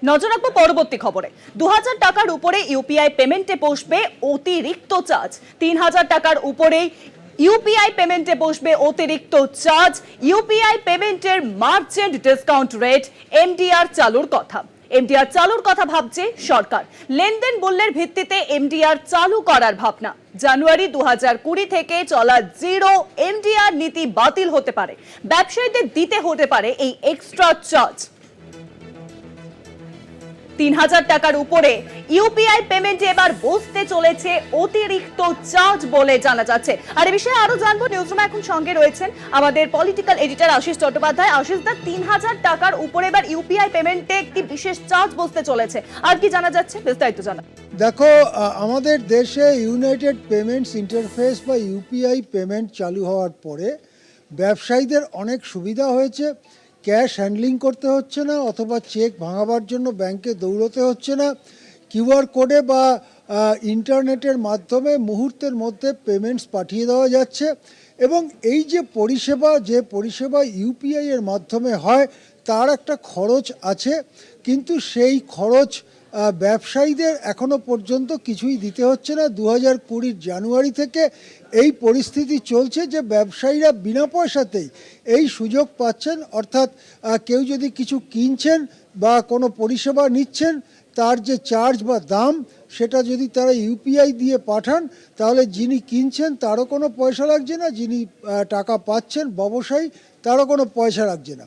নজর রাখবো পরবর্তী খবরে। ২০০০ টাকার উপরে ইউপিআই পেমেন্টে বসবে অতিরিক্ত চার্জ। ৩০০০ টাকার উপরে ইউপিআই পেমেন্টে বসবে অতিরিক্ত চার্জ। ইউপিআই পেমেন্টের মার্চেন্ট ডিসকাউন্ট রেট এমডিআর চালুর কথা। এমডিআর চালুর কথা ভাবছে সরকার। লেনদেন মূল্যের ভিত্তিতে এমডিআর চালু করার ভাবনা। জানুয়ারি ২০২০ থেকে চলা জিরো এমডিআর নীতি বাতিল হতে পারে। ব্যবসায়ীদের দিতে হতে পারে এই এক্সট্রা চার্জ। ৩০০০ টাকার উপরে ইউপিআই পেমেন্টে এবার বসতে চলেছে অতিরিক্ত চার্জ বলে জানা যাচ্ছে। আর এই বিষয়ে আরো জানবো, নিউজরুমে এখন সঙ্গে রয়েছেন আমাদের পলিটিক্যাল এডিটর আশিস চট্টোপাধ্যায়। আশিস দা, ৩০০০ টাকার উপরে এবার ইউপিআই পেমেন্টে একটি বিশেষ চার্জ বসতে চলেছে, আর কি জানা যাচ্ছে বিস্তারিত জানা। দেখো, আমাদের দেশে ইউনাইটেড পেমেন্টস ইন্টারফেস বা ইউপিআই পেমেন্ট চালু হওয়ার পরে ব্যবসায়ীদের অনেক সুবিধা হয়েছে। ক্যাশ হ্যান্ডলিং করতে হচ্ছে না, অথবা চেক ভাঙাবার জন্য ব্যাংকে দৌড়তে হচ্ছে না। কিউআর কোডে বা ইন্টারনেটের মাধ্যমে মুহূর্তের মধ্যে পেমেন্টস পাঠিয়ে দেওয়া যাচ্ছে। এবং এই যে পরিষেবা ইউপিআই এর মাধ্যমে হয়, তার একটা খরচ আছে, কিন্তু সেই খরচ ব্যবসায়ীদের এখনো পর্যন্ত কিছুই দিতে হচ্ছে না। ২০২০ জানুয়ারি থেকে এই পরিস্থিতি চলছে যে ব্যবসায়ীরা বিনা পয়সাতেই এই সুযোগ পাচ্ছেন। অর্থাৎ কেউ যদি কিছু কিনছেন বা কোনো পরিষেবা নিচ্ছেন, তার যে চার্জ বা দাম, সেটা যদি তারা ইউপিআই দিয়ে পাঠান, তাহলে যিনি কিনছেন তারও কোনো পয়সা লাগছে না, যিনি টাকা পাচ্ছেন ব্যবসায়ী, তারও কোনো পয়সা লাগছে না।